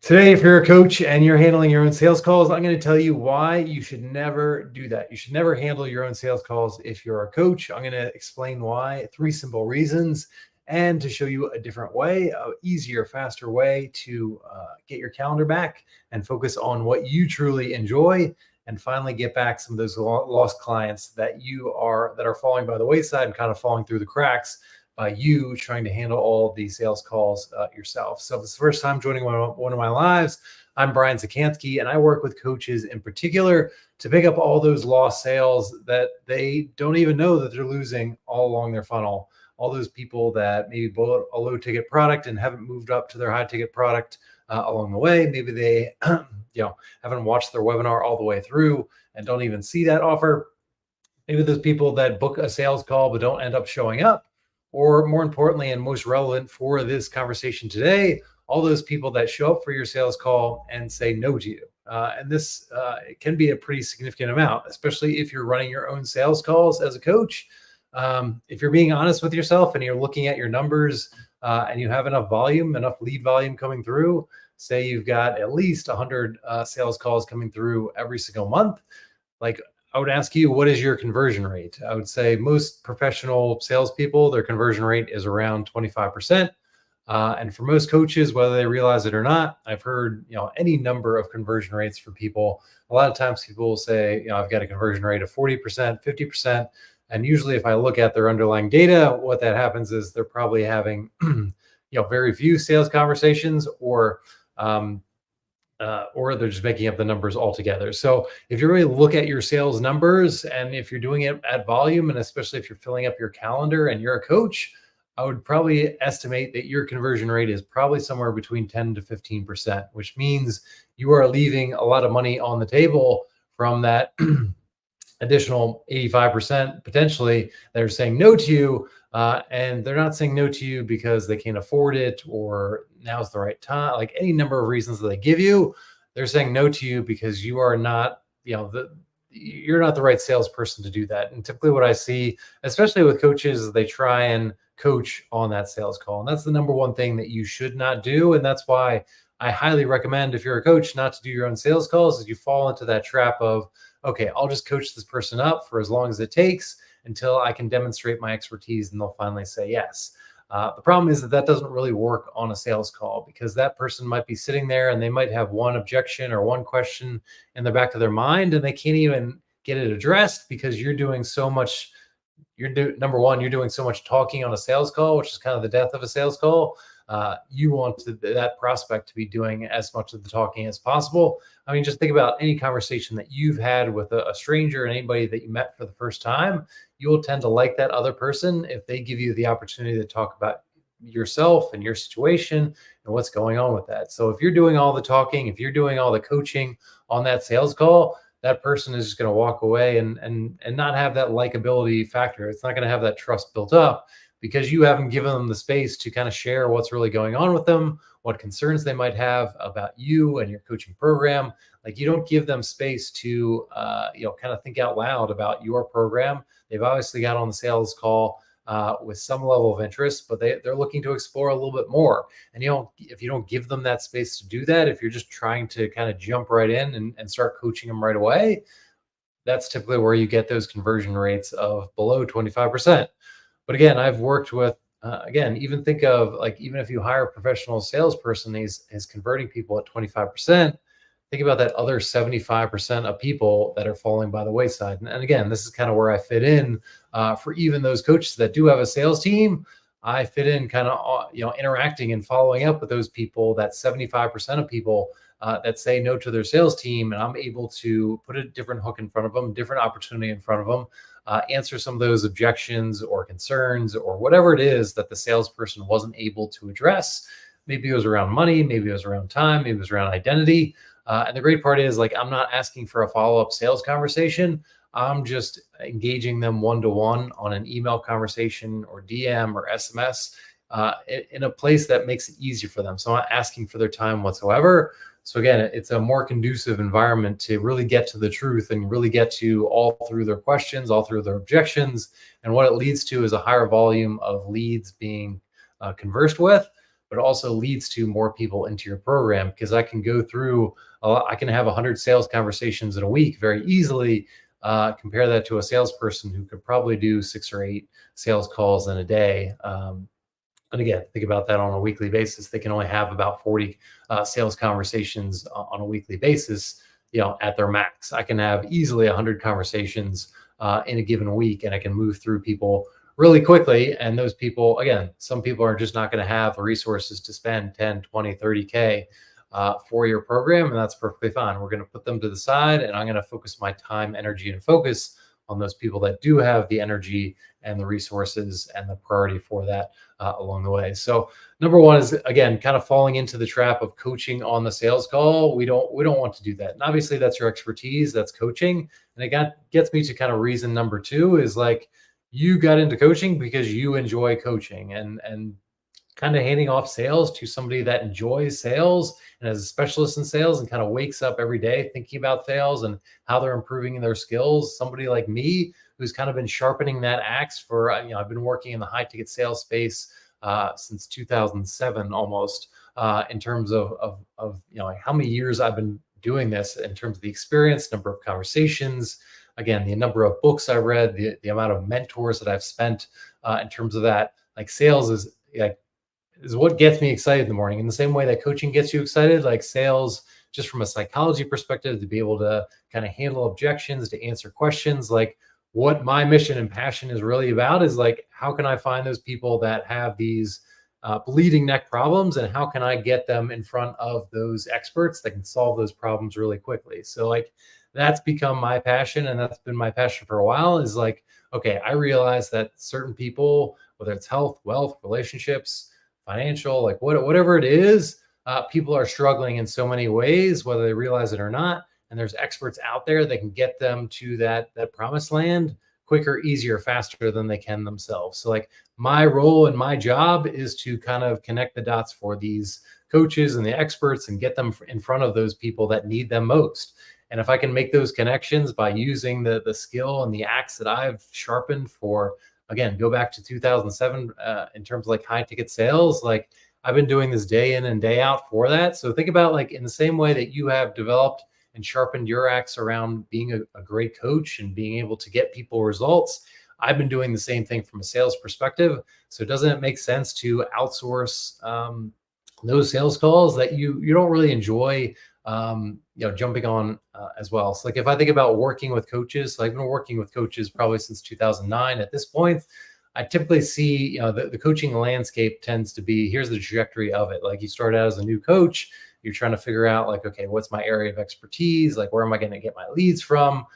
Today, if you're a coach and you're handling your own sales calls, I'm going to tell you why you should never do that. You should never handle your own sales calls if you're a coach. I'm going to explain why, 3 simple reasons, and to show you a different way, a easier, faster way to get your calendar back and focus on what you truly enjoy, and finally get back some of those lost clients that are falling by the wayside and kind of falling through the cracks by you trying to handle all the sales calls yourself. So if it's the first time joining one of my lives, I'm Brian Czekanski, and I work with coaches in particular to pick up all those lost sales that they don't even know that they're losing all along their funnel. All those people that maybe bought a low ticket product and haven't moved up to their high ticket product along the way. Maybe they haven't watched their webinar all the way through and don't even see that offer. Maybe those people that book a sales call but don't end up showing up. Or more importantly, and most relevant for this conversation today, all those people that show up for your sales call and say no to you. And this can be a pretty significant amount, especially if you're running your own sales calls as a coach. If you're being honest with yourself and you're looking at your numbers and you have enough volume, enough lead volume coming through, say you've got at least 100 sales calls coming through every single month, like I would ask you, what is your conversion rate? I would say most professional salespeople, their conversion rate is around 25%. And for most coaches, whether they realize it or not, I've heard any number of conversion rates for people. A lot of times people will say, I've got a conversion rate of 40%, 50%. And usually if I look at their underlying data, what that happens is they're probably having very few sales conversations, or they're just making up the numbers altogether. So if you really look at your sales numbers, and if you're doing it at volume, and especially if you're filling up your calendar and you're a coach, I would probably estimate that your conversion rate is probably somewhere between 10 to 15%, which means you are leaving a lot of money on the table from that additional 85% potentially that are saying no to you. And they're not saying no to you because they can't afford it or now's the right time, like any number of reasons that they give you. They're saying no to you because you are not, you're not the right salesperson to do that. And typically what I see, especially with coaches, is they try and coach on that sales call. And that's the number one thing that you should not do. And that's why I highly recommend, if you're a coach, not to do your own sales calls, is you fall into that trap of, okay, I'll just coach this person up for as long as it takes until I can demonstrate my expertise and they'll finally say yes. The problem is that doesn't really work on a sales call, because that person might be sitting there and they might have one objection or one question in the back of their mind, and they can't even get it addressed because you're doing so much. Number one, you're doing so much talking on a sales call, which is kind of the death of a sales call. You want that prospect to be doing as much of the talking as possible. I mean, just think about any conversation that you've had with a stranger and anybody that you met for the first time. You will tend to like that other person if they give you the opportunity to talk about yourself and your situation and what's going on with that. So if you're doing all the talking, if you're doing all the coaching on that sales call, that person is just going to walk away and not have that likability factor. It's not going to have that trust built up, because you haven't given them the space to kind of share what's really going on with them, what concerns they might have about you and your coaching program. Like, you don't give them space to, kind of think out loud about your program. They've obviously got on the sales call with some level of interest, but they're looking to explore a little bit more. And if you don't give them that space to do that, if you're just trying to kind of jump right in and start coaching them right away, that's typically where you get those conversion rates of below 25%. But again, I've worked with, even think of, like, even if you hire a professional salesperson, is converting people at 25%. Think about that other 75% of people that are falling by the wayside. And again, this is kind of where I fit in for even those coaches that do have a sales team. I fit in kind of, interacting and following up with those people, that 75% of people that say no to their sales team. And I'm able to put a different hook in front of them, different opportunity in front of them, answer some of those objections or concerns or whatever it is that the salesperson wasn't able to address. Maybe it was around money, maybe it was around time, maybe it was around identity. And the great part is, like, I'm not asking for a follow-up sales conversation. I'm just engaging them one-to-one on an email conversation or DM or SMS in a place that makes it easier for them. So I'm not asking for their time whatsoever. So again, it's a more conducive environment to really get to the truth and really get to all through their questions, all through their objections. And what it leads to is a higher volume of leads being conversed with. but it also leads to more people into your program because I can go through I can have 100 sales conversations in a week very easily. Compare that to a salesperson who could probably do 6 or 8 sales calls in a day. And again, think about that on a weekly basis. They can only have about 40 sales conversations on a weekly basis, at their max. I can have easily 100 conversations in a given week, and I can move through people really quickly. And those people, again, some people are just not going to have the resources to spend 10, 20, 30K for your program, and that's perfectly fine. We're going to put them to the side, and I'm going to focus my time, energy, and focus on those people that do have the energy and the resources and the priority for that along the way. So number one is, again, kind of falling into the trap of coaching on the sales call. We don't want to do that. And obviously that's your expertise, that's coaching. And it gets me to kind of reason number two is like, you got into coaching because you enjoy coaching, and kind of handing off sales to somebody that enjoys sales and is a specialist in sales and kind of wakes up every day thinking about sales and how they're improving their skills. Somebody like me who's kind of been sharpening that axe for, I've been working in the high ticket sales space since 2007 almost, in terms of like how many years I've been doing this in terms of the experience, number of conversations, again, the number of books I've read, the amount of mentors that I've spent in terms of that. Like sales is what gets me excited in the morning. In the same way that coaching gets you excited, like sales, just from a psychology perspective, to be able to kind of handle objections, to answer questions, like what my mission and passion is really about is like, how can I find those people that have these bleeding neck problems, and how can I get them in front of those experts that can solve those problems really quickly? So like that's become my passion, and that's been my passion for a while, is like, okay, I realize that certain people, whether it's health, wealth, relationships, financial, like whatever it is, people are struggling in so many ways, whether they realize it or not. And there's experts out there that can get them to that promised land quicker, easier, faster than they can themselves. So like my role and my job is to kind of connect the dots for these coaches and the experts and get them in front of those people that need them most. And if I can make those connections by using the skill and the axe that I've sharpened for, again, go back to 2007 in terms of like high ticket sales, like I've been doing this day in and day out for that. So think about like in the same way that you have developed and sharpened your axe around being a great coach and being able to get people results, I've been doing the same thing from a sales perspective. So doesn't it make sense to outsource those sales calls that you don't really enjoy jumping on as well? So like if I think about working with coaches, so I've been working with coaches probably since 2009. At this point, I typically see, the coaching landscape tends to be, here's the trajectory of it. Like you start out as a new coach, you're trying to figure out like, okay, what's my area of expertise? Like, where am I going to get my leads from?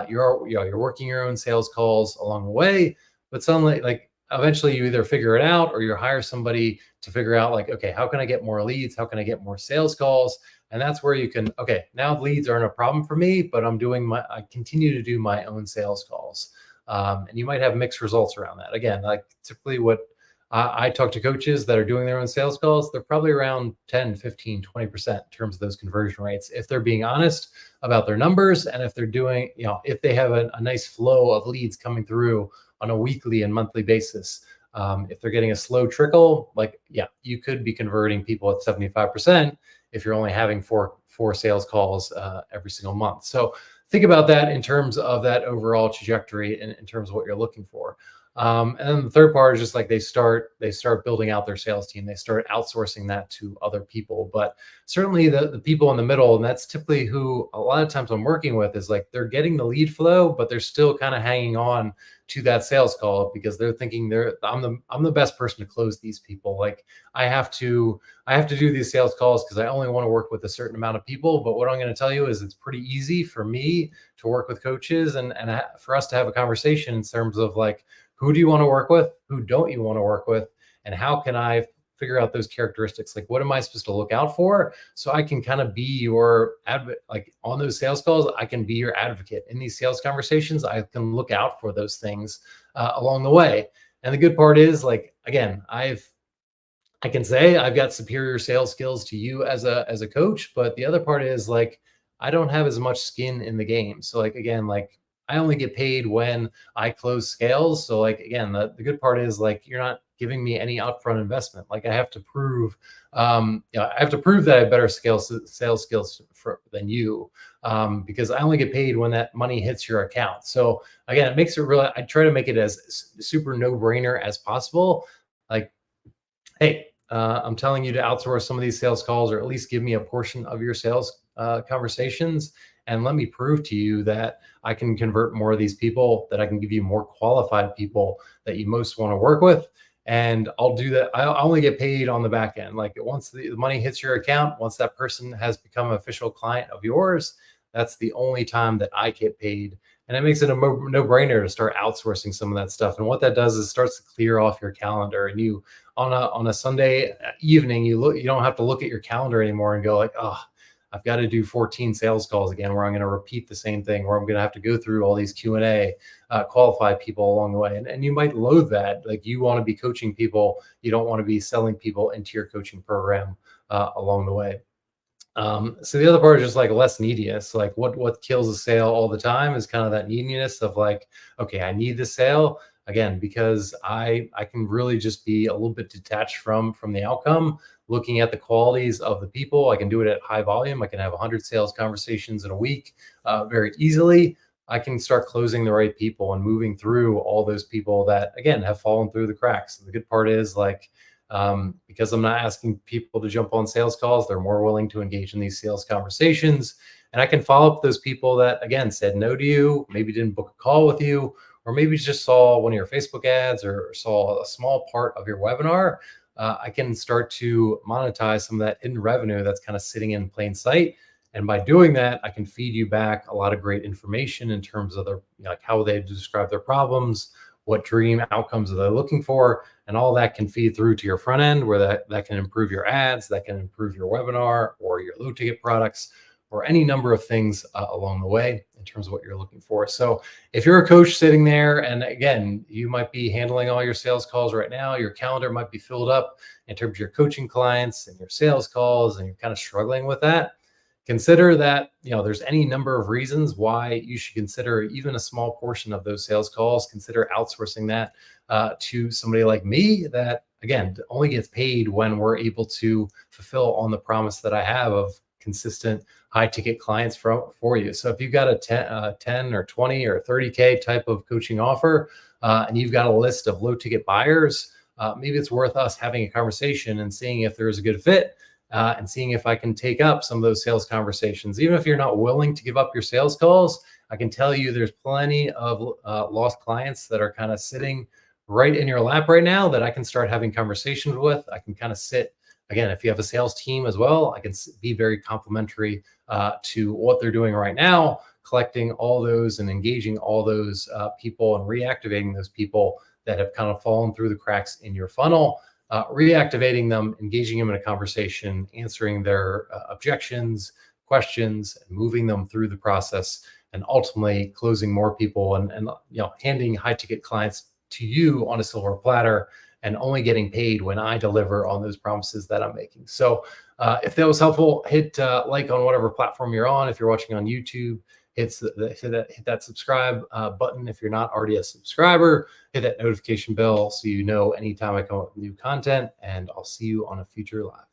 You're working your own sales calls along the way, but suddenly like eventually you either figure it out or you hire somebody to figure out like, okay, how can I get more leads? How can I get more sales calls? And that's where you can, okay, now leads aren't a problem for me, but I continue to do my own sales calls. And you might have mixed results around that. Again, like typically what I talk to coaches that are doing their own sales calls, they're probably around 10, 15, 20% in terms of those conversion rates. If they're being honest about their numbers, and if they're doing, if they have a nice flow of leads coming through on a weekly and monthly basis. If they're getting a slow trickle, like, yeah, you could be converting people at 75% if you're only having four sales calls every single month. So think about that in terms of that overall trajectory and in terms of what you're looking for. And then the third part is just like they start building out their sales team. They start outsourcing that to other people. But certainly the people in the middle, and that's typically who a lot of times I'm working with, is like they're getting the lead flow, but they're still kind of hanging on to that sales call because they're thinking I'm the best person to close these people. Like I have to do these sales calls because I only want to work with a certain amount of people. But what I'm going to tell you is it's pretty easy for me to work with coaches and for us to have a conversation in terms of like, who do you want to work with? Who don't you want to work with? And how can I figure out those characteristics? Like, what am I supposed to look out for? So I can kind of be your advocate, like on those sales calls, I can be your advocate in these sales conversations. I can look out for those things along the way. And the good part is, like, again, I can say I've got superior sales skills to you as a coach, but the other part is like, I don't have as much skin in the game. So like, again, like I only get paid when I close scales. So like, again, the good part is like, you're not giving me any upfront investment. Like I have to prove, I have to prove that I have better sales skills than you, because I only get paid when that money hits your account. So again, it makes it really, I try to make it as super no brainer as possible. Like, hey, I'm telling you to outsource some of these sales calls, or at least give me a portion of your sales conversations, and let me prove to you that I can convert more of these people, that I can give you more qualified people that you most want to work with. And I'll do that. I only get paid on the back end. Like once the money hits your account, once that person has become an official client of yours, that's the only time that I get paid. And it makes it a no-brainer to start outsourcing some of that stuff. And what that does is starts to clear off your calendar, and you on a Sunday evening, you don't have to look at your calendar anymore and go like, oh, I've got to do 14 sales calls again, where I'm going to repeat the same thing, where I'm going to have to go through all these Q&A, qualify people along the way. And you might loathe that. Like you want to be coaching people. You don't want to be selling people into your coaching program along the way. So the other part is just like less neediness. Like what kills a sale all the time is kind of that neediness of like, okay, I need the sale again, because I can really just be a little bit detached from the outcome, looking at the qualities of the people. I can do it at high volume. I can have 100 sales conversations in a week very easily. I can start closing the right people and moving through all those people that again have fallen through the cracks. And the good part is like, because I'm not asking people to jump on sales calls, they're more willing to engage in these sales conversations. And I can follow up those people that, again, said no to you, maybe didn't book a call with you, or maybe just saw one of your Facebook ads or saw a small part of your webinar. I can start to monetize some of that hidden revenue that's kind of sitting in plain sight. And by doing that, I can feed you back a lot of great information in terms of their, like how they describe their problems, what dream outcomes are they looking for, and all that can feed through to your front end, where that can improve your ads, that can improve your webinar or your low ticket products, or any number of things along the way in terms of what you're looking for. So if you're a coach sitting there, and again, you might be handling all your sales calls right now, your calendar might be filled up in terms of your coaching clients and your sales calls, and you're kind of struggling with that, consider that, there's any number of reasons why you should consider even a small portion of those sales calls. Consider outsourcing that to somebody like me that, again, only gets paid when we're able to fulfill on the promise that I have of consistent high ticket clients for you. So if you've got a 10 or 20 or 30K type of coaching offer, and you've got a list of low ticket buyers, maybe it's worth us having a conversation and seeing if there's a good fit, and seeing if I can take up some of those sales conversations. Even if you're not willing to give up your sales calls, I can tell you there's plenty of lost clients that are kind of sitting right in your lap right now that I can start having conversations with. I can kind of sit, again, if you have a sales team as well, I can be very complimentary to what they're doing right now, collecting all those and engaging all those people and reactivating those people that have kind of fallen through the cracks in your funnel. Reactivating them, engaging them in a conversation, answering their objections, questions, and moving them through the process, and ultimately closing more people and handing high ticket clients to you on a silver platter, and only getting paid when I deliver on those promises that I'm making. So if that was helpful, hit like on whatever platform you're on. If you're watching on YouTube, hit that subscribe button. If you're not already a subscriber, hit that notification bell so you know anytime I come up with new content, and I'll see you on a future live.